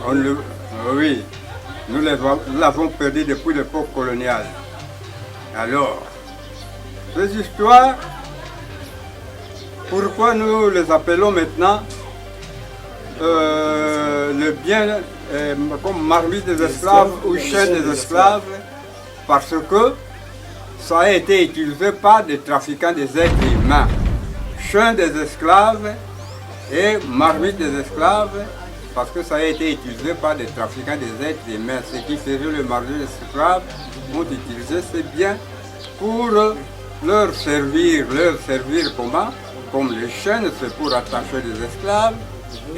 Oui, nous l'avons perdu depuis l'époque coloniale. Alors, ces histoires, pourquoi nous les appelons maintenant le bien comme marmite des esclaves ou chaîne des esclaves? Parce que ça a été utilisé par des trafiquants des êtres humains. Chaîne des esclaves et marmite des esclaves, parce que ça a été utilisé par des trafiquants des êtres humains. Ceux qui faisaient le marché des esclaves ont utilisé ces biens pour leur servir comment? Comme les chaînes, c'est pour attacher des esclaves.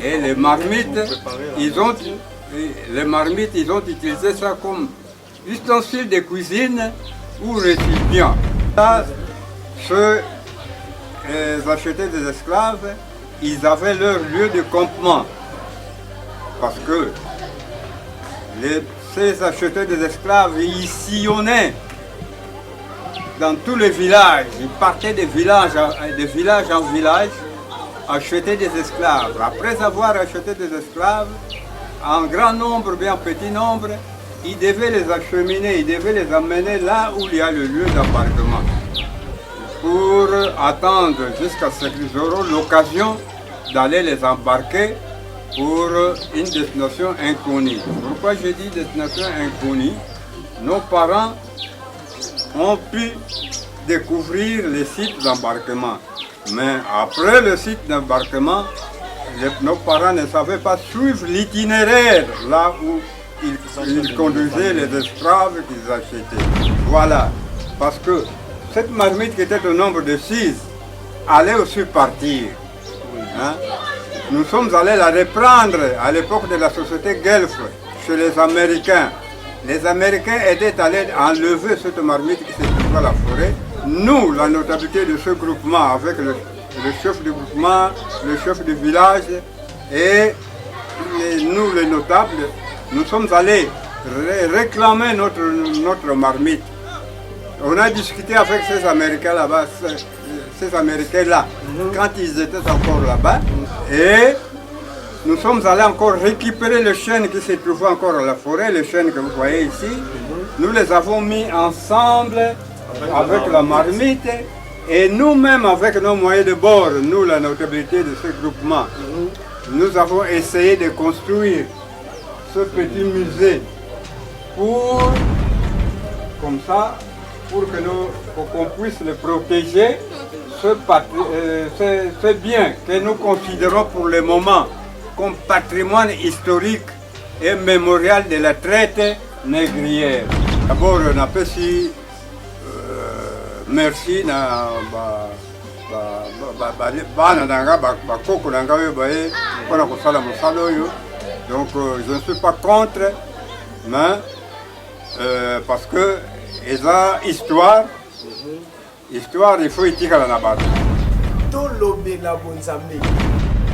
Et les marmites, ils ont utilisé ça comme ustensile de cuisine ou récipient. Là, ceux qui achetaient des esclaves, ils avaient leur lieu de campement. Parce que ces acheteurs des esclaves, ils sillonnaient dans tous les villages. Ils partaient de village en village, acheter des esclaves. Après avoir acheté des esclaves, en grand nombre, bien petit nombre, ils devaient les acheminer, ils devaient les amener là où il y a le lieu d'embarquement. Pour attendre jusqu'à ce qu'ils auront l'occasion d'aller les embarquer pour une destination inconnue. Pourquoi je dis destination inconnue? Nos parents ont pu découvrir les sites d'embarquement. Mais après le site d'embarquement, nos parents ne savaient pas suivre l'itinéraire là où ils conduisaient les esclaves qu'ils achetaient. Voilà. Parce que cette marmite qui était au nombre de 6 allait aussi partir. Hein? Nous sommes allés la reprendre à l'époque de la société Guelph, chez les Américains. Les Américains étaient allés enlever cette marmite qui se trouvait à la forêt. Nous, la notabilité de ce groupement, avec le chef du groupement, le chef du village et nous, les notables, nous sommes allés réclamer notre marmite. On a discuté avec ces Américains là-bas, ces Américains-là, quand ils étaient encore là-bas. Et nous sommes allés encore récupérer les chênes qui se trouvaient encore à la forêt, les chênes que vous voyez ici. Nous les avons mis ensemble avec la marmite et nous-mêmes avec nos moyens de bord, nous la notabilité de ce groupement, nous avons essayé de construire ce petit musée pour, comme ça, pour qu'on puisse le protéger, ce bien que nous considérons pour le moment comme patrimoine historique et mémorial de la traite négrière. D'abord, on a fait si merci na bana nanga bakoko nanga oyo baye mpona kosala mosala oyo. Donc je ne suis pas contre, mais parce que eza histoire il faut itikala na bato. Tolobela bonzambe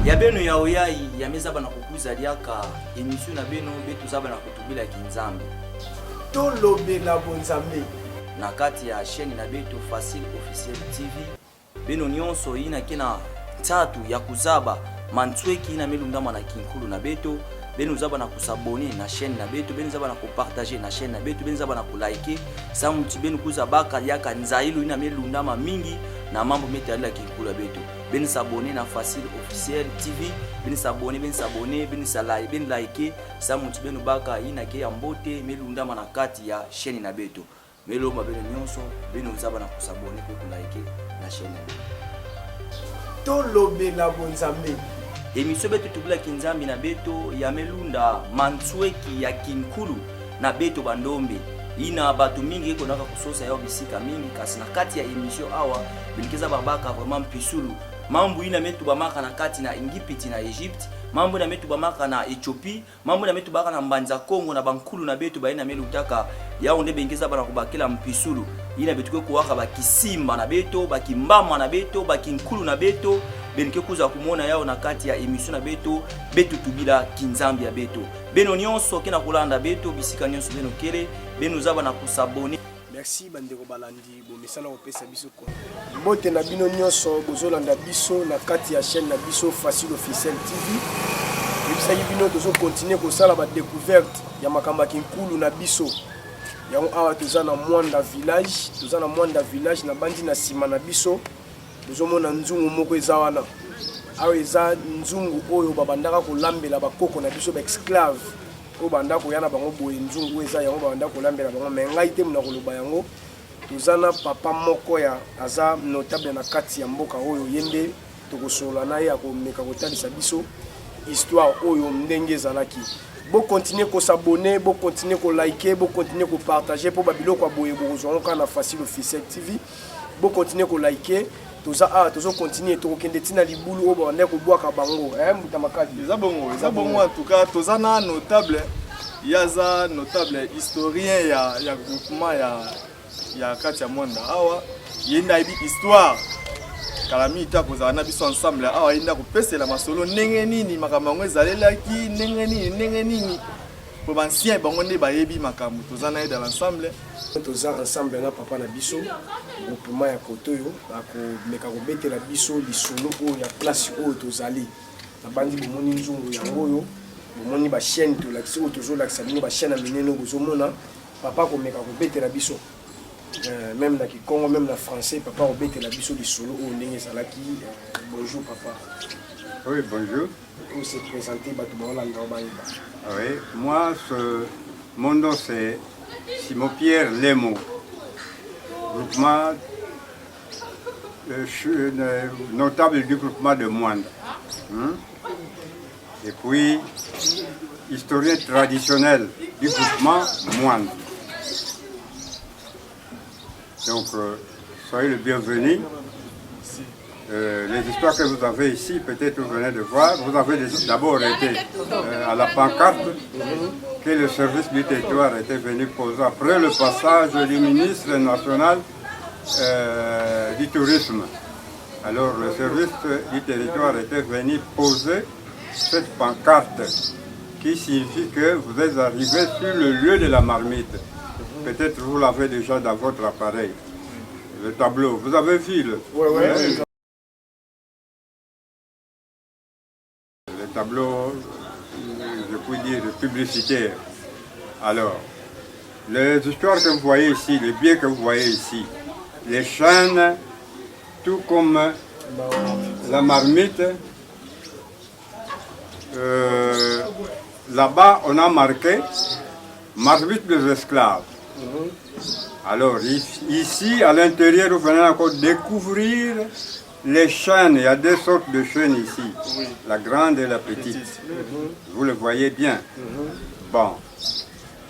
ya beno ya oyai ya meza bana kokuza liaka émission na beno betu zaba na kutubila kinzambe. Tolobela bonzambe na kati ya chaîne na betu Facile Officiel TV beno nyonso ina kina tatu ya kuzaba mantsweki na melundama na kinkulu na betu beno zaba na kusabone na chaîne na betu beno zaba na kupartager na chaîne na betu beno zaba na kulike samuti beno kuzabaka liaka nzailu ina melundama mingi na mambo metali ya kinkulu betu beno sabone na Facile Officiel TV beno sabone beno salai beno like samuti beno baka ina ke ya mbote melundama na kati ya chaîne na betu meloma beno nyonso beno zaba na kusabone pe kulike na chaîne na betu. Tolobela bonzambe émission betu tubula kinzambi na beto ya melunda mantsweki ya kinkulu na beto bandombe ina batu mingi iko naka kusosa yao bisika mingi kasi na kati ya émission awa bilikeza babaka vraiment pisulu mambo ina metu bamaka na kati na Ingipiti na Egypte mambo na metu bamaka na Ethiopie mambo na metu baka na Mbanza Kongo na bankulu na betu baina melutaka yao nde bengeza bana kubakela mpisulu ina betu ko waka bakisimba na beto bakimbama na beto bakinkulu na beto benike kuza kumona yao na kati ya émission na beto tubila kinzambi ya beto beno nyonso kena kulanda beto bisika nyonso beno kele beno zaba na kusabone. Merci bandeko balandi bo misala opesa biso ko bote na bino nyonso bozolanda biso na kati ya chaîne na biso Facile Officiel TV toyebisaki bino tozokontinue kosala badécouverte ya makambo ya kinkulu na biso yango awa toza na Mwanda village na bandi na nsima na biso tozomona nzungu moko eza wana awa eza nzungu oyo babandaka kolambela bakoko na biso baesclave oyo bandaka koya na bango boye nzungu eza yango babandaka kolambela bango me ngai te muna koloba yango toza na papa moko ya aza notable na kati ya mboka oyo ye nde tokosolola na ye akomeka kotalisa biso histoire oyo ndenge ezalaki. Bo continuer ko s'abonner, bo continuer ko liker, bo continuer ko partager pour babiloko ya boye bozonga kana Facile Officiel TV. Bo continuer ko liker, tozo continuer to kende tina libulu oba ndeko bwaka bango mutamakadi. Eza bongo en tout cas toza na notable yaza notable historien ya groupement ya kati ya Mwanda awa yenda ibi histoire kalami ita kozala na biso ensemble awa yenda kopesela masolo ndenge nini makambo yango ezalelaki ndenge nini po bansien bango nde bayebi makambo toza na ye dans l'ensemble toza ensemble na papa na biso groupement ya kotoyo akomeka kobetela biso lisolo oyo ya place oyo tozali na bandi bomoni nzungu yango oyo bomoni bachaîne tolakisi oyo tozolakisa bino bachaîne ya minene bozomona papa akomeka kobetela biso même na Kikongo, même na français, papa obete la biso du solo ou ndenge salaki. Bonjour papa. Oui, bonjour. Pour se présenter, oui, moi, mon nom c'est Simon-Pierre Lemo. Groupement, je suis notable du groupement de Mwanda. Et puis, historien traditionnel du groupement Mwanda. Donc, soyez le bienvenu. Les histoires que vous avez ici, peut-être vous venez de voir, vous avez d'abord été à la pancarte que le service du territoire était venu poser après le passage du ministre national du tourisme. Alors, le service du territoire était venu poser cette pancarte qui signifie que vous êtes arrivé sur le lieu de la marmite. Peut-être vous l'avez déjà dans votre appareil. Le tableau, vous avez vu le tableau, je puis dire, publicitaire. Alors, les histoires que vous voyez ici, les biens que vous voyez ici, les chaînes, tout comme la marmite, là-bas on a marqué marmite des esclaves. Alors ici, à l'intérieur, vous venez encore découvrir les chaînes. Il y a deux sortes de chaînes ici, la grande et la petite. Vous le voyez bien. Bon,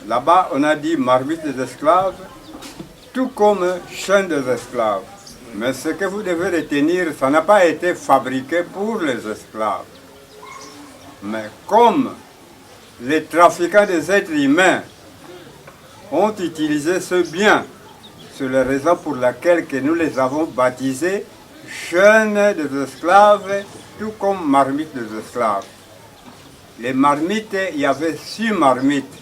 là-bas, on a dit marmite des esclaves, tout comme chaîne des esclaves. Mais ce que vous devez retenir, ça n'a pas été fabriqué pour les esclaves. Mais comme les trafiquants des êtres humains ont utilisé ce bien, c'est la raison pour laquelle que nous les avons baptisés chaînes des esclaves, tout comme marmites des esclaves. Les marmites, il y avait 6 marmites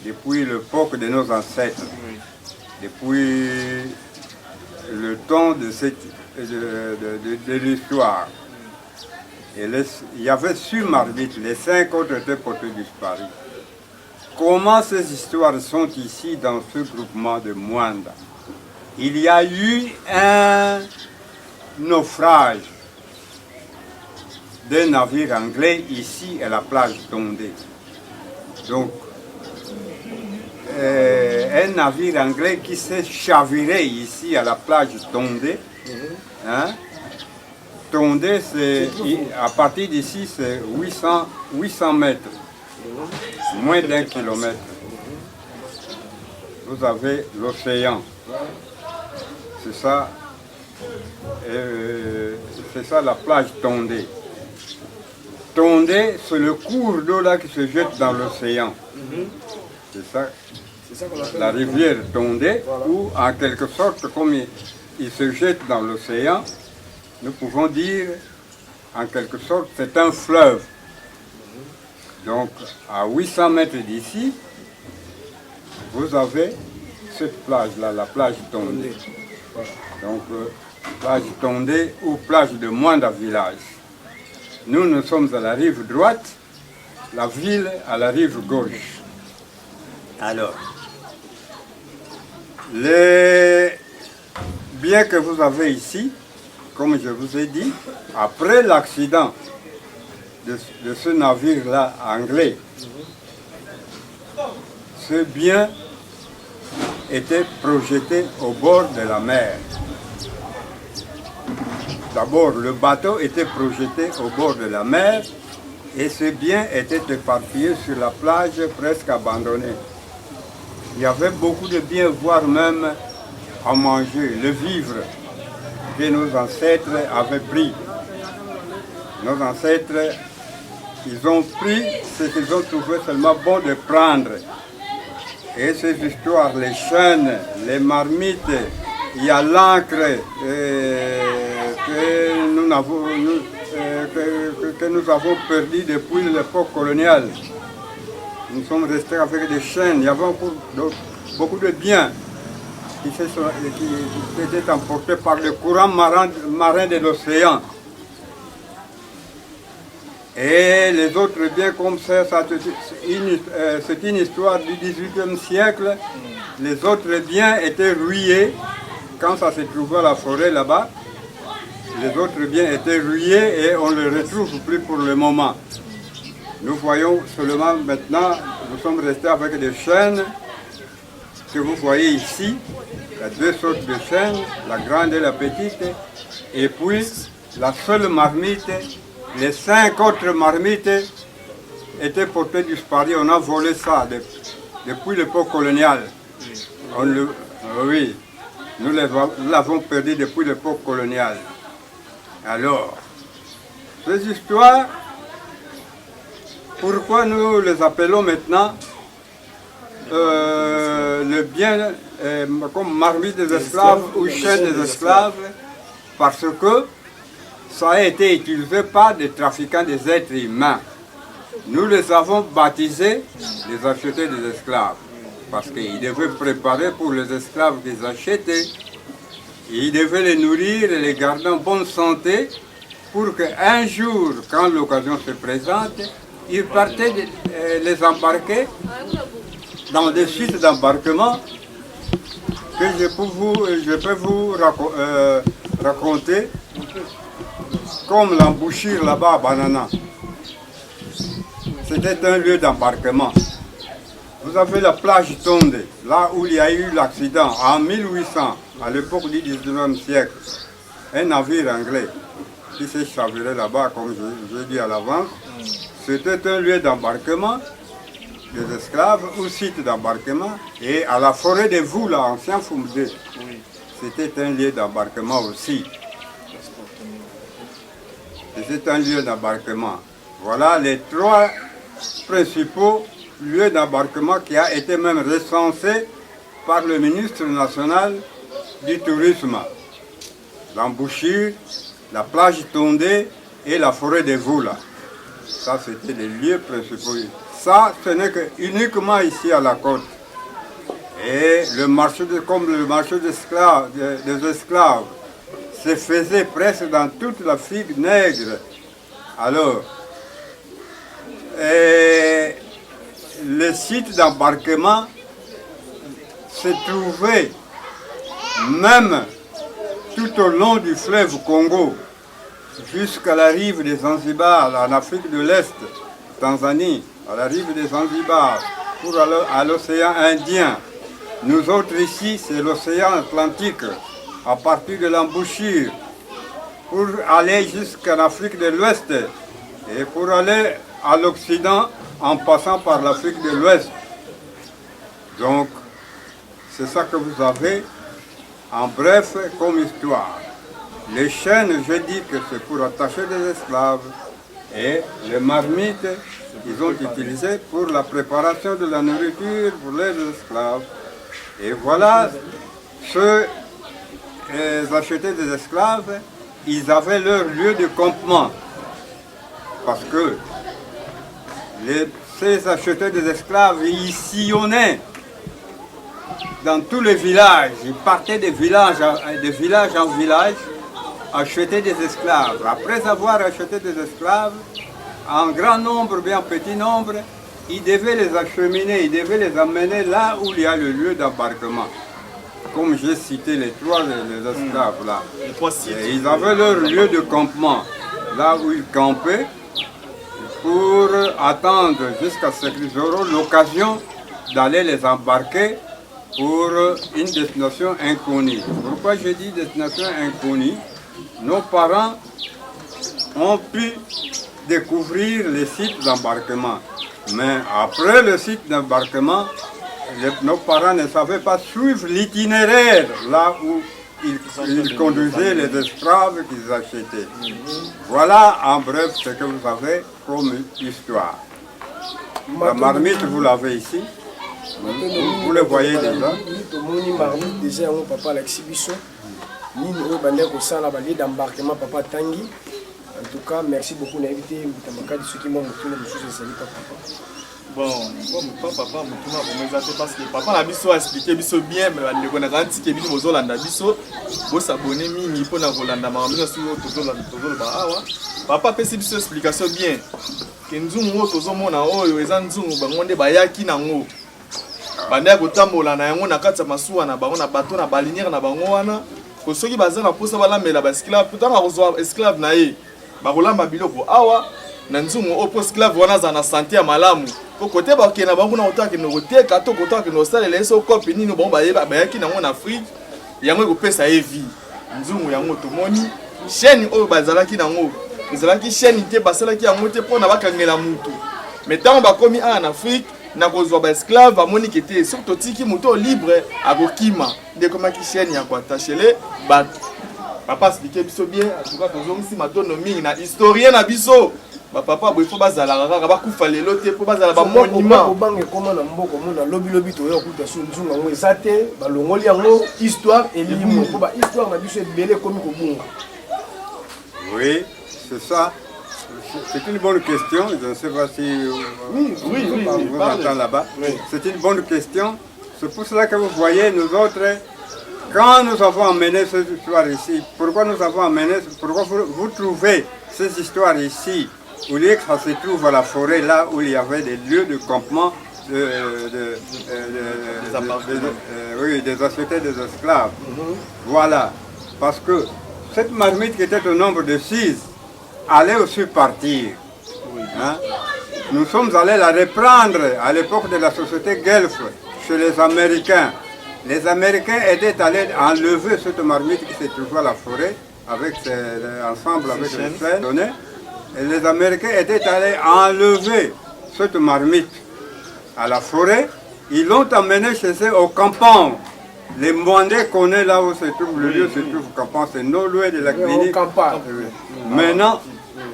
depuis l'époque de nos ancêtres, depuis le temps de l'histoire. Il y avait 6 marmites, les 5 autres étaient portés disparus. Comment ces histoires sont ici dans ce groupement de Mwanda? Il y a eu un naufrage d'un navire anglais ici à la plage Tondé. Donc, un navire anglais qui s'est chaviré ici à la plage Tondé. Hein? Tondé, à partir d'ici, c'est 800 mètres. Moins d'1 kilomètre. Vous avez l'océan. C'est ça. C'est ça la plage Tondé. Tondé, c'est le cours d'eau là qui se jette dans l'océan. C'est ça. La rivière Tondé, où en quelque sorte, comme il se jette dans l'océan, nous pouvons dire en quelque sorte c'est un fleuve. Donc, à 800 mètres d'ici, vous avez cette plage-là, la plage Tondé. Donc, plage Tondé ou plage de Mwanda village. nous sommes à la rive droite, la ville à la rive gauche. Alors, les biens que vous avez ici, comme je vous ai dit, après l'accident de ce navire-là anglais, ce bien était projeté au bord de la mer. D'abord, le bateau était projeté au bord de la mer et ce bien était éparpillé sur la plage presque abandonnée. Il y avait beaucoup de biens, voire même à manger, le vivre que nos ancêtres avaient pris. Nos ancêtres, ils ont pris ce qu'ils ont trouvé seulement bon de prendre. Et ces histoires, les chênes, les marmites, il y a l'encre que nous avons perdu depuis l'époque coloniale. Nous sommes restés avec des chênes. Il y avait beaucoup de biens qui étaient emportés par le courant marin de l'océan. Et les autres biens comme ça, c'est une histoire du XVIIIe siècle. Les autres biens étaient rouillés quand ça se trouvait à la forêt là-bas. Les autres biens étaient rouillés et on ne les retrouve plus pour le moment. Nous voyons seulement maintenant, nous sommes restés avec des chênes que vous voyez ici. Il y a deux sortes de chênes, la grande et la petite. Et puis la seule marmite, les 5 autres marmites étaient portées disparues. On a volé ça depuis l'époque coloniale. Oui, nous l'avons perdu depuis l'époque coloniale. Alors, ces histoires, pourquoi nous les appelons maintenant le bien comme marmite des esclaves ou chaîne des esclaves? Parce que ça a été utilisé par des trafiquants des êtres humains. Nous les avons baptisés les achetés des esclaves. Parce qu'ils devaient préparer pour les esclaves qu'ils achetaient. Ils devaient les nourrir et les garder en bonne santé pour qu'un jour, quand l'occasion se présente, ils partaient les embarquer dans des sites d'embarquement que je peux vous raconter, comme l'embouchure là-bas à Banana. C'était un lieu d'embarquement. Vous avez la plage Tonde, là où il y a eu l'accident en 1800, à l'époque du 19e siècle. Un navire anglais qui s'est chaviré là-bas, comme je dit à l'avance. C'était un lieu d'embarquement des esclaves ou site d'embarquement. Et à la forêt de Voula, ancien Fumdé, c'était un lieu d'embarquement aussi. C'était un lieu d'embarquement. Voilà les 3 principaux lieux d'embarquement qui a été même recensé par le ministre national du tourisme. L'embouchure, la plage Tondé et la forêt de Voula. Ça, c'était les lieux principaux. Ça, ce n'est que uniquement ici à la côte. Et le marché comme le marché des esclaves se faisait presque dans toute l'Afrique nègre. Alors, les sites d'embarquement se trouvaient même tout au long du fleuve Congo, jusqu'à la rive des Zanzibar, en Afrique de l'Est, Tanzanie, à la rive des Zanzibar, pour aller à l'océan Indien. Nous autres ici, c'est l'océan Atlantique, à partir de l'embouchure, pour aller jusqu'en Afrique de l'Ouest et pour aller à l'Occident en passant par l'Afrique de l'Ouest. Donc, c'est ça que vous avez en bref comme histoire. Les chaînes, je dis que c'est pour attacher des esclaves et les marmites, ils ont utilisé pour la préparation de la nourriture pour les esclaves. Et voilà, ceux qui achetaient des esclaves, ils avaient leur lieu de campement. Parce que ces acheteurs des esclaves, ils sillonnaient dans tous les villages. Ils partaient de village en village acheter des esclaves. Après avoir acheté des esclaves, en grand nombre, bien petit nombre, ils devaient les acheminer, ils devaient les amener là où il y a le lieu d'embarquement. Comme j'ai cité les trois les esclaves là. Et ils avaient leur lieu de campement, là où ils campaient, pour attendre jusqu'à ce qu'ils auront l'occasion d'aller les embarquer pour une destination inconnue. Pourquoi je dis destination inconnue? Nos parents ont pu découvrir les sites d'embarquement. Mais après le site d'embarquement, nos parents ne savaient pas suivre l'itinéraire là où ils conduisaient les esclaves qu'ils achetaient. Voilà en bref ce que vous avez comme histoire. La marmite, vous l'avez ici. Vous le voyez déjà. Déjà, mon papa l'exhibition. Nous avons d'embarquement papa Tanguy. En tout cas, merci beaucoup d'inviter ceux qui m'ont bon, papa, parce que papa a expliqué bien, mais on a dit que vous vous abonnez pour papa peut explication bien. Que nous avons banda kotambola na yango na kati ya masuwa na bango na bateau na balinière na bango wana ko soki baza na posa balamela ba esclave tutanga kozwa esclave na ye bakolamba biloko awa na nzungu opo esclave wana za na santé ya malamu ko kote ba kena bango na otaki no koteka to kotaki no salela eso kopi nini bon bayaki nango na Afrique yango ekopesa ye vie nzungu yango tomoni chaîne oyo bazalaki nango ezalaki chaîne te basalaki yango te pona bakangela mutu mais tant bakomi en Afrique na kozwa ba esclave amoni kete surtout tiki moto libre akokima nde komaki chaîne ya koatachele bato papa expliquer biso bien en tout cas tozongisi matono mingi na historien na biso ba papa boy fo bazala kaka bakufa lelo te po bazala ba monument obange koma na mboko mona lobi lobi to yo kuta so nzunga ngo ezate balongoli yango histoire elimo po ba histoire na biso ebele komi kobunga. Oui, c'est ça. C'est une bonne question, je ne sais pas si vous entendez là-bas. Oui. C'est une bonne question. C'est pour cela que vous voyez, nous autres, quand nous avons amené cette histoire ici, pourquoi nous avons amené, pourquoi vous trouvez ces histoires ici, au lieu que ça se trouve à la forêt, là où il y avait des lieux de campement des achetés des esclaves. Voilà, parce que cette marmite qui était au nombre de 6, allait aussi partir. Hein? Nous sommes allés la reprendre à l'époque de la société Guelph, chez les Américains. Les Américains étaient allés enlever cette marmite qui se trouvait à la forêt, ensemble avec les chaînes. Et les Américains étaient allés enlever cette marmite à la forêt. Ils l'ont emmenée chez eux au campement. Les Mwandais connaissent là où se trouve le lieu, se trouve au campement, c'est non loin de la clinique. Maintenant,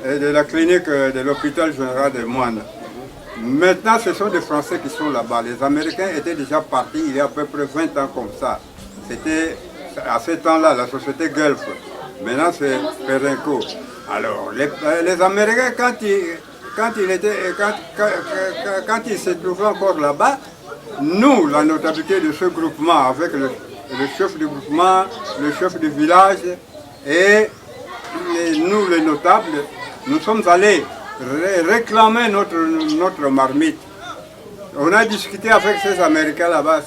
de la clinique de l'hôpital général de Moine. Maintenant, ce sont des Français qui sont là-bas. Les Américains étaient déjà partis il y a à peu près 20 ans comme ça. C'était à ce temps-là la société Guelph. Maintenant, c'est Perenco. Alors, les Américains, quand ils se trouvaient encore là-bas, nous, la notabilité de ce groupement, avec le chef du groupement, le chef du village et nous, les notables, nous sommes allés réclamer notre marmite. On a discuté avec ces Américains là-bas,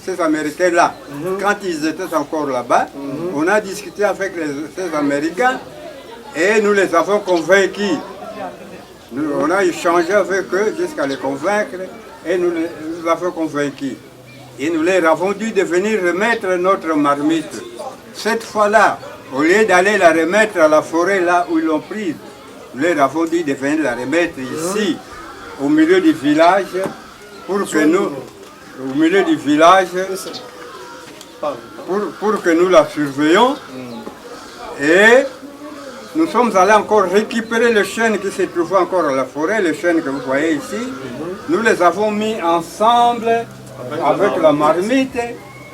ces Américains-là, quand ils étaient encore là-bas. On a discuté avec ces Américains et nous les avons convaincus. On a échangé avec eux jusqu'à les convaincre et nous les avons convaincus. Et nous leur avons dit de venir remettre notre marmite. Cette fois-là, au lieu d'aller la remettre à la forêt là où ils l'ont prise, nous leur avons dit de venir la remettre ici, au milieu du village, pour que nous, au milieu du village, pour que nous la surveillions. Et nous sommes allés encore récupérer les chênes qui se trouvaient encore à la forêt, les chênes que vous voyez ici. Nous les avons mis ensemble avec la marmite.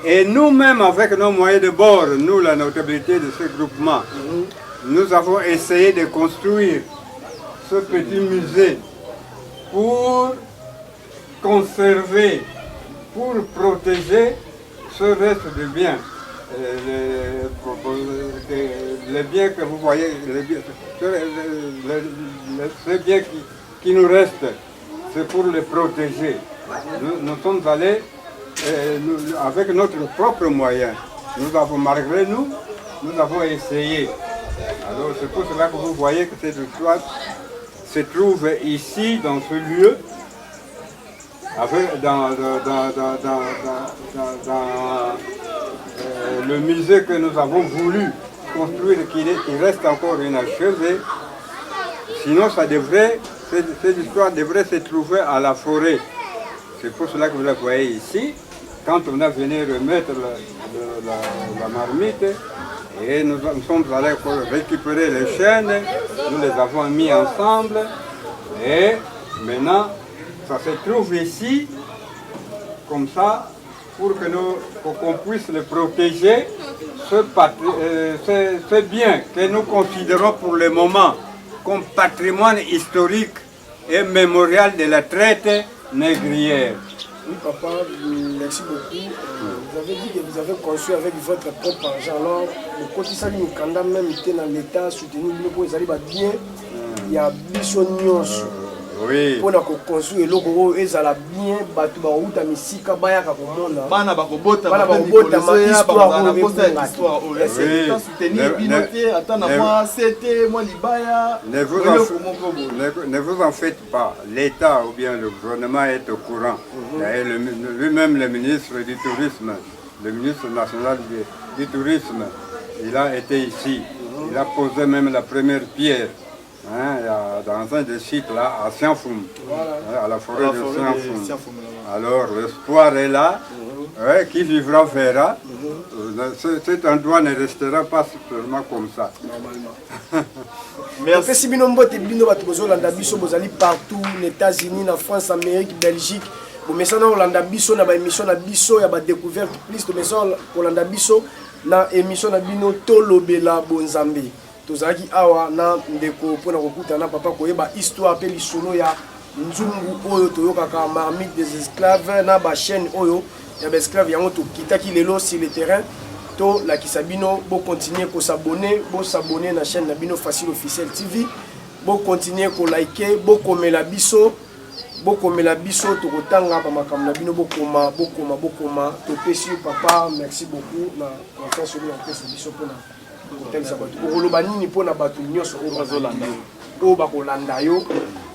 Et nous-mêmes, avec nos moyens de bord, nous, la notabilité de ce groupement, nous avons essayé de construire ce petit musée pour conserver, pour protéger ce reste de biens. les biens que vous voyez, les biens qui nous restent, c'est pour les protéger. Nous sommes allés avec notre propre moyen. Malgré nous, nous avons essayé. Alors c'est pour cela que vous voyez que cette histoire se trouve ici, dans ce lieu, dans le musée que nous avons voulu construire, qui reste encore inachevé. Sinon, cette histoire devrait se trouver à la forêt. C'est pour cela que vous la voyez ici. Quand on a venu remettre la marmite, et nous sommes allés récupérer les chaînes, nous les avons mis ensemble, et maintenant, ça se trouve ici, comme ça, pour qu'on puisse le protéger, ce bien que nous considérons pour le moment comme patrimoine historique et mémorial de la traite négrière. Oui, papa, merci beaucoup. Vous avez dit que vous avez construit avec votre propre argent. Alors, le côté ça, nous, quand même été dans l'État, soutenu, vous allez bien, il y a Bissonios. Oui. Pour construire le logo, ils allaient bien, battu ba uta misika baya ka komona. Bana ba kobota ma histoire. Ne vous en faites pas. L'État ou bien le gouvernement est au courant. Lui-même le ministre du Tourisme, le ministre national du Tourisme, il a été ici. Il a posé même la première pierre. Dans un des sites là, à Sianfoum, à la forêt de Sianfoum. Alors l'espoir est là, qui vivra verra. Cet endroit ne restera pas seulement comme ça. Merci. Merci partout, les États-Unis, la France, l'Amérique, la Belgique. Mais ça, on a émission na émission na biso, il y a découverte plus de maisons pour l'anda biso na émission na bino tolobela bonzambe. Tozaki awa na ndeko pona kokutana papa koyeba histoire pe lisolo ya nzungu oyo toyokaka marmite des esclaves na ba chaîne oyo ya ba esclaves yango to kitaki lelo sur le terrain to la kisabino bo continuer ko s'abonner na chaîne na bino Facile Officiel TV bo continuer ko liker bo komela biso to kotanga pa makambo na bino bo koma to pesi papa merci beaucoup na confiance sur en biso pona hotel Sabato. Oloba nini pona bato nyonso o bazolanda o bakolanda yo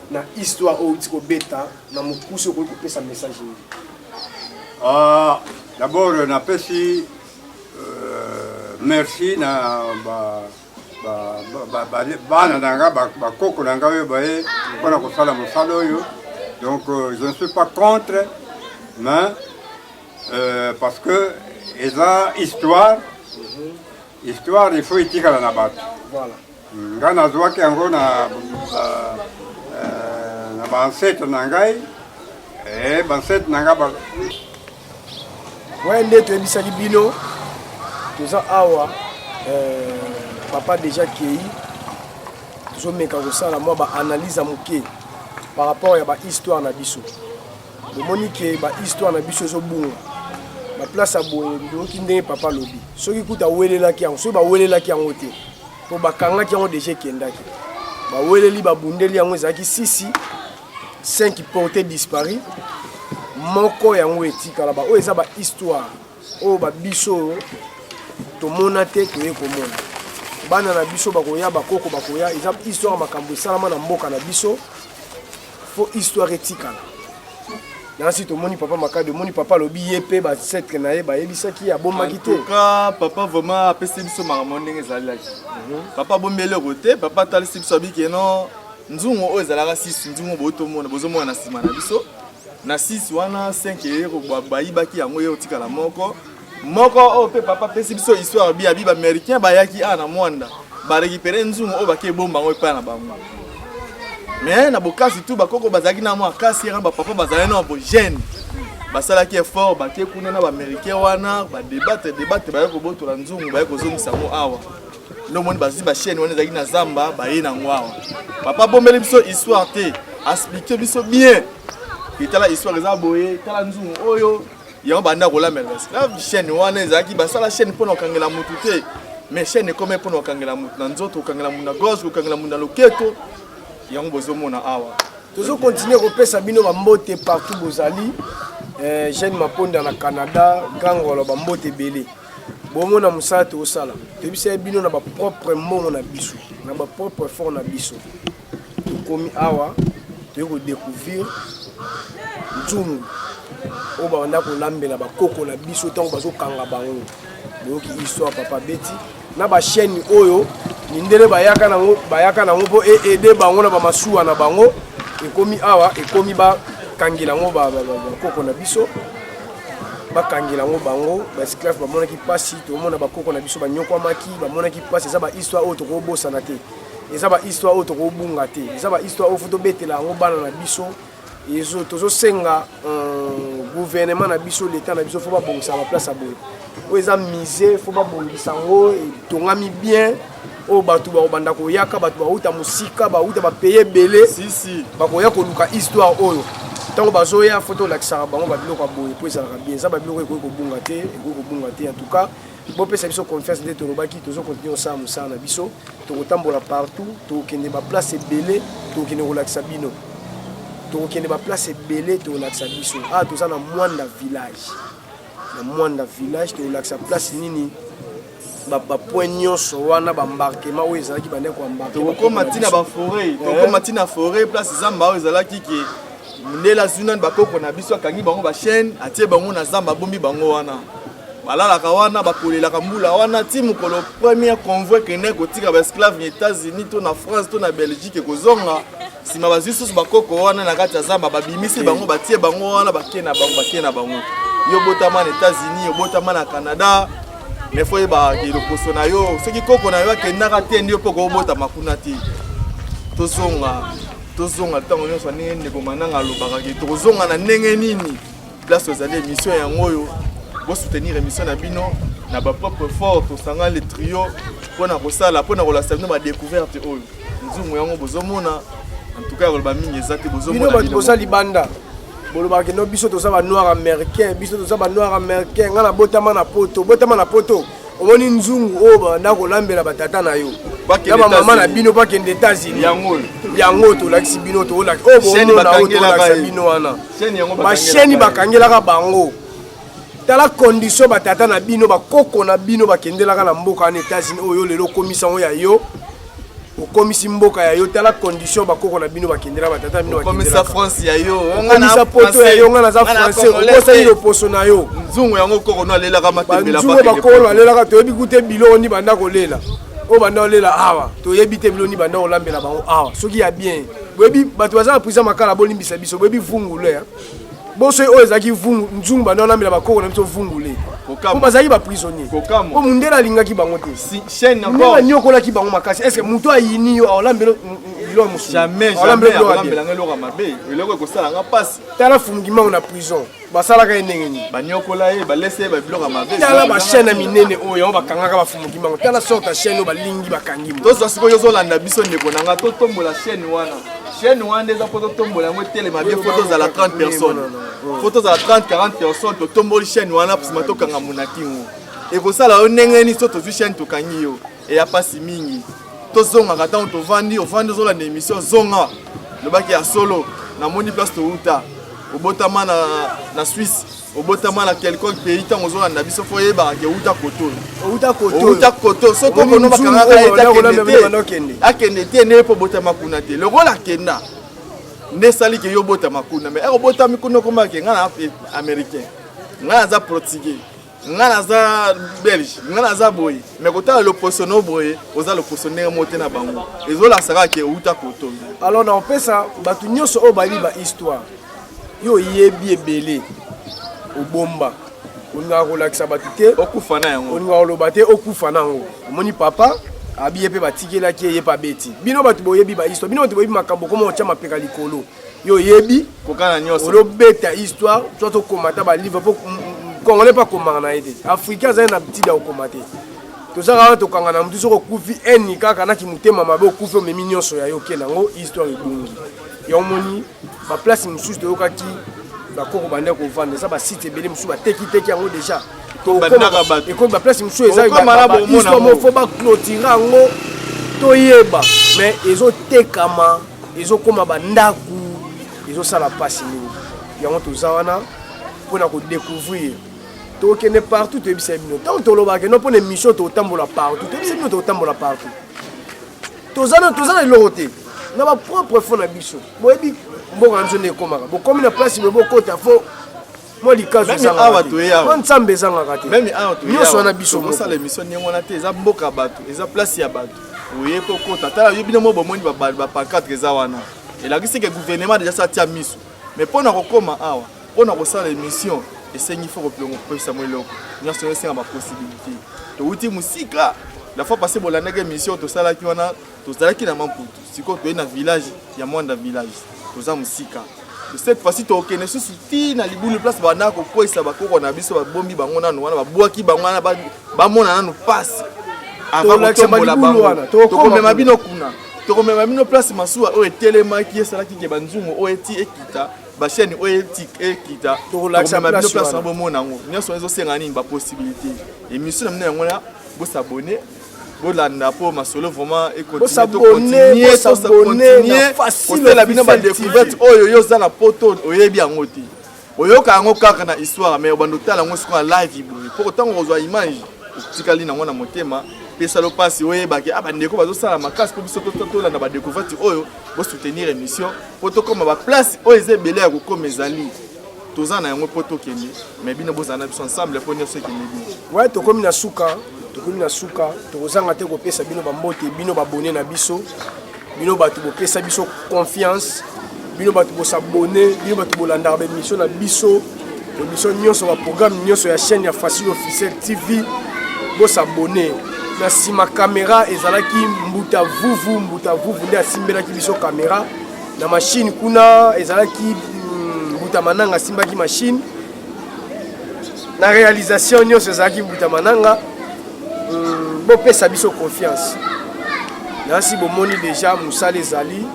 na histoire o tiko beta na mokuse ko kopesa message ni. D'abord na pesi merci na bana nanga bakoko nanga yo bae pona kosala mosala oyo. Donc je ne suis pas contre, mais parce que eza histoire il faut itikala na bato. Voilà. Nga nazwaki yango na bansete na ngai bansete na ngai nde toyebisaki bino toza awa papa déjà kei tozomeka kosala mwa baanalyse ya moke par rapport ya bahistoire na biso. Bomoni ke bahistoire na biso ezobunga la place à boye ndoki ndenge papa lobi soki kuta welelaki yango soki bawelelaki yango te po bakangaki yango déjà kendaki baweleli babundeli yango ezalaki 5 portés disparu moko yango etikala oyo eza bahistoire oyo babiso tomona te toye komona bana na biso bakoya bakoko bakoya eza histoire makambo esalama na mboka na biso fo histoire etikala. Nansi to moni papa makade moni papa lobi yepe ba setre na ye ba yebisaki ya bombaki te. Papa vraiment apesi biso makambo ndenge ezalaki. Papa bombele rote papa talisi biso biki no nzungu oyo ezalaka 6 nzungu botomona bozomona na sima na biso na 6 wana 5 euro bayibaki yango yo tikala moko oyo pe papa apesi biso histoire biba américain bayaki na mwanda ba récupérer nzungu oyo bake bomba ngo epa na bango. Mais na bokasi tout bakoko bazaki na mwa kasi ya papa bazali na bo jeune basalaki effort bake kuna na ba américain wana ba débattre ba ko botola nzungu ba ko zongisa mo awa no moni bazi ba chaîne wana zaki na zamba ba ye na ngwa papa bombeli biso histoire te expliquer biso bien itala histoire za boye tala nzungu oyo yango banda kolambela esclave chaîne wana ezalaki basala chaîne mpona okangela mutu te mais chaîne ekome mpona okangela mutu na nzoto okangela mutu na gorge okangela mutu na loketo yango bozomona awa tozokontinue kopesa bino bambote partout bozali jeune maponda na Canada gangolo bambote ebele bomona mosala tokosala toyebisa bino na bapropre mbongo na biso na bapropre fort na biso tokomi awa toyei kodécouvrir nzungu oyo banda kolambela bakoko na biso ntango bazokanga bango boyoki histoire papa beti na bachaîne oyo mindele bayaka nango mpo aide bango na bamasuwa na bango ekomi awa ekomi bakangela yango bakoko na biso bakangela yango bango baesclave bamonaki mpasi tomona bakoko na biso banyokwamaki bamonaki mpasi eza bahistoire oyo tokobosana te eza bahistoire oyo tokobunga te eza bahistoire oyo fo tobetela yango bana na biso tozosenga gouvernement na biso l'état na biso fo babongisa baplace ya boye oyo eza musée fo babongisa yango etongami bien oyo bato bakobanda koyaka bato bauta mosika bauta bapaye ebele bakoya koluka histoire oyo ntango bazoya fo tolakisaka bango babiloko ya boye po ezalaka bien eza babiloko ekoki kobunga te en tout cas bopesa biso confiance nde tolobaki tozokontinue kosala mosala na biso tokotambola partout tokokende baplace ebele tokokende kolakisa bino tokokende baplace ebele tokolakisa biso toza na Mwanda village tokolakisa place nini bapoint nyonso wana bambarkema oyo ezalaki bande koembarke tokokoma ntina baforêt tokokoma ntina forêt place zamba oyo ezalaki ke ndela zunani bakoko na biso akangi bango bachaîne atie bango na zamba abombi bango wana balalaka wana bakolelaka mbula wana ti mokolo premier convoi kende kotika baesclave na États-Unis to na France to na Belgique ekozonga nsima bazwi susu bakoko wana na kati ya zamba babimisi bango batie bango wana bakee na bango yo botama na États-Unis obotama na Canada mais faut yeba ke loposo na yo soki koko na yo akendaka te ndio mpo kobotama kuna te tozonga ntango nyonso ndenge ndeko mananga alobaka ke tokozonga na ndenge nini place ozali émission yango oyo bosoutenir émission na bino na bapropre fort tosanga le trio mpona kosala mpona kolasa bino badécouverte oyo nzungu yango bozomona en tout cas koloba mingi eza te bozomona bato boza libanda bolobaka no biso toza banoir américain nga na botama na poto omoni nzungu oyo banda kolambela batata na yo na bamama na bino bakende États-Unis yango tolakisi bino oyo bomona oyo tolakisa bino wana bachaîne bakangelaka bango tala condition batata na bino bakoko na bino bakendelaka na mboka wana États-Unis oyo lelo okomisa ngo ya yo okomisi mboka ya yo tala condition bakoko na bino bakendela batata bino bakendelaka France ya yo okomisa poto ya yo nga naza français okosali loposo na yo nzungu yango koko no alelaka matembela nzungu bakolo alelaka toyebi kute biloko ni banda kolela oyo banda kolela awa toyebi te biloko ni banda kolambela bango awa soki ya bien boyebi bato baza na prisa makala bolimbisa biso boyebi vungule boso oyo ezalaki vungu nzungu banda olambela bakoko na biso vungule po bazalaki baprisonnier po mundele alingaki bango te mundele anyokolaki bango makasi estce moto ayini yo aolambela biloko mosusu tala fungimango na prison basalaka ye ndenge nini banyokola ye balese ye babiloko ya mabe tala bachaîne ya minene oyo yango bakangaka bafungimango tala sorte ya chaîne oyo balingi bakangi mo tozwa sikoyo ozolanda biso ndeko na nga totombola chaîne wana eza mpo totombola yango etelema bien fo tozala 30 personnes fo tozala 30-40 personnes totomboli chaîne wana nsima tokanga monakingo ekosala yo ndenge nini so tozwi chaîne tokangi yo eya mpasi mingi tozongaka ntango ovandi ozolanda émission zonga lobaki ya solo namoni place touta obotama na Suisse obotama na quelconque pays ntango ozolanda biso fo yebaka ke outa koto sokoko no bakangaka ye akende te nde mpo botama kuna te lokola akenda nde esali ke yo botama kuna mais ekobotami kuna okombaka ke nga na américain nga naza portugais nga naza belge nga naza boye mais kotala loposo no boye oza loposo ndenge mote na bango ezolasaka ke outa koto alors na opesa bato nyonso oyo bayebi bahistoire yo yebi ebele obomba olingaka kolakisa bato te okufa na yango olingaka koloba te okufa na yango omoni papa abiye mpe batikelaki eye mpe beti bino bato boyebi bahistoire bino bato boyebi makambo koma otya mapeka likolo yo oyebi kokana nyonso olobeta histoire to tokomata balivre mpo congolais mpe akomaka na ye te africain azali na bitidi ya kokoma te tozaka wana tokanga na motu soki okufi eni kaka naki motema mabe okufi omemi nyonso ya yo okende yango histoire ebungi yango moni baplace mosusu toyokaki bakoko bande kovanda eza basite ebele mosusu bateki yango déjà ekomi baplace mosusu eza histoire mofo baclotire yango toyeba mais ezotekama ezokoma bandaku ezosala mpasi mingi yango toza wana mpona kodécouvrir tokende partout toyebisa bino ntango tolobaka no mpona émission totambola partout toyebisa bino totambola partout toza na eloko te na bapropre fo na biso boyebi mboka na biso nde ekomaka bokomi na place me bokota fo mwa likazo ezangaka nzambe ezangaka te nyonso wana biso mosala émission ndenge wana te eza mboka bato eza place ya bato oye kokota tala yo bino mo bomoni bapancadre eza wana elakisi ke gouvernement deja sa tia miso mais mpona kokoma awa mpona kosala émission esengi fo kopesa mo eloko nyonso esenga bapossibilité touti mosika la fois passée bolandaki émission tosalaki wana tozalaki na Mamputu sikoyo toye na village ya Mwanda village toza mosika cette fois-ci tokende susu ti na libulu place bana kokwesa bakoko na biso babombi bango nano wana babwaki bango wana bamona nano pasi avant kotombola bango tokomema bino kuna tokomema bino place masuwa oyo etelemaki esalaki ke banzungu oyo eti ekita bachaîne oyo eti ekita tokomema bino place babomona yango nyonso ezosenga nini bapossibilité émission na mino yango na bosabone bolanda po masolo vraiment continuer facile la bino ba découverte oyo yo za na poto oyebi yango ti oyoka yango kaka na histoire mais bando tala yango siko live boye pour autant ozwa image tikali nango na motema pesa lo passe oyebaki abandeko bazosala makasi po biso tolanda ba découverte oyo bo soutenir émission poto comme ba place oyo ezebele ya kokoma ezali tozana yango poto kende mais bino bozana biso ensemble pour nyonso kende ouais tokomi na suka tokozanga te kopesa bino bambote bino babone na biso bino bato bopesa biso confiance bino bato bosabone bino bato bolandaka baémission na biso émission nyonso baprogramme nyonso ya chaîne ya Facile Officiel TV bosabone na nsima caméra ezalaki mbuta vuvu nde asimbelaki biso caméra na machine kuna ezalaki mbuta mananga asimbaki machine na réalisation nyonso ezalaki mbuta mananga bopesa biso confiance nasi bomoni déjà musala ezali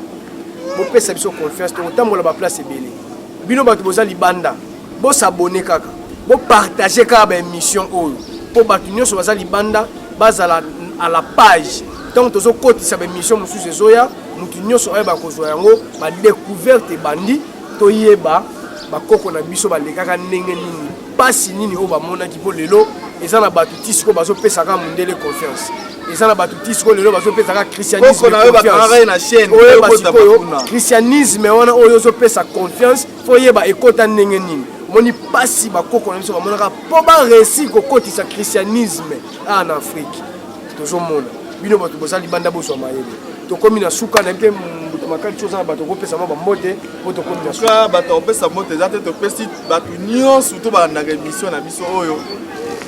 bopesa biso confiance tokotambola baplace ebele bino bato boza libanda bosabone kaka bopartage kaka baémission oyo mpo bato nyonso baza libanda bazala à la page ntango tozokotisa baémission mosusu ezoya motu nyonso oyeba kozwa yango badécouverte ebandi toyeba bakoko na biso balekaka ndenge nini pasi nini oyo bamonaki mpo lelo eza na bato ti sikoyo bazopesaka mondele confiance eza na bato ti sikoyo lelo bazopesaka christianisme christianisme wana oyo ozopesa confiance fo oyeba ekota ndenge nini omoni pasi bakoko na biso bamonaka mpo baréussir kokotisa christianisme awa na afrique tozomona bino bato boza libanda bozwa mayele tokomi na suka na mpe mbutu makali ti oza na bato okopesa mwa bambote po tokomi na suka bato okopesa mbote eza te topesi bato nyonso to balandaka émission na biso oyo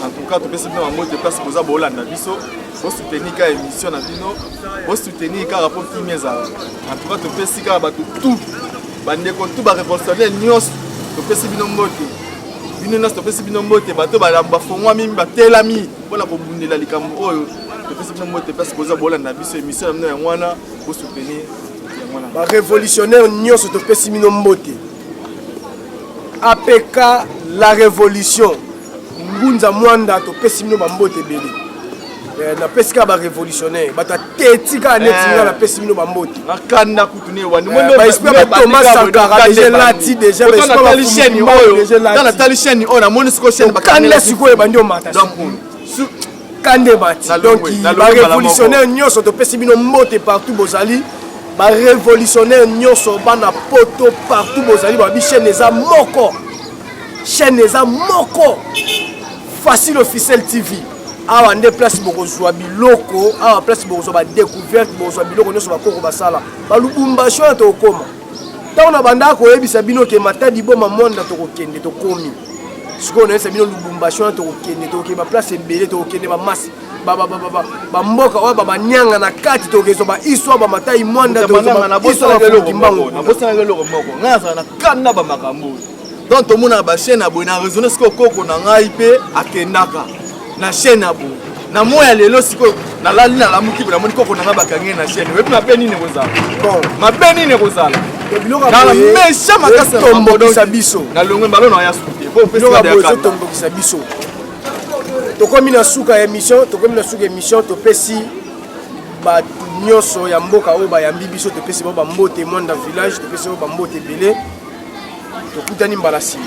en tout cas topesi bino bambote place boza bolanda biso bosoutenir kaka émission na bino bosoutenir kaka po kimi ezala en tout cas topesi kaka bato tout bandeko tout barévolutionnaire nyonso topesi bino mbote bino nyonso topesi bino mbote bato bafongwami batelami mpona kobundela likambo oyo topesi bino mbote place boza bolanda biso émission na bino yango wana bosoutenir yango wana barévolutionnaire nyonso topesi bino mbote APK la révolution Ngunza Mwanda topesi bino bambote ebele na pesi ka ba révolutionnaire bata tetika netinga na pesi bino bambote akanda kutune wani ba esprit ba Thomas Sankara déjà lati déjà ba esprit ba chaîne oyo dans la chaîne on a monisco chaîne ba kanda sikoyo bandi o mata kande bati donc ba révolutionnaire nyonso topesi bino mbote partout bozali ba révolutionnaire nyonso bana poto partout bozali ba bi chaîne eza moko Facile Officiel TV awa nde place bokozwa biloko awa place bokozwa ba découverte bokozwa biloko nyonso bakoko basala balubumbashi oyo tokoma ntango na bandaka koyebisa bino ke Matadi Boma Mwanda tokokende tokomi sikoyo nayebisa bino lubumbashi oyo tokokende tokokende baplace ebele tokokende bamasi bamboka oyo babanyanga na kati tokezwa bahistoire bamatai Mwanda tobosanaka eloko moko ngai azala na kanda bamakambo donc tomona ba chaîne abonné na raisonner ce que koko na ngai pe akendaka na chaîne abonné na moya lelo siko na lali na lamuki na moni koko na bakange na chaîne wepi na peni ne kozala bon mabeni ne kozala biloko na mesha makasa tombokisa biso na longwe balono ya suti bon biloko bozo tombokisa biso tokomi na suka ya émission topesi ba nyonso ya mboka oyo bayambi biso topesi ba mbote mwanda village topesi ba mbote belé tokutani mbala nsima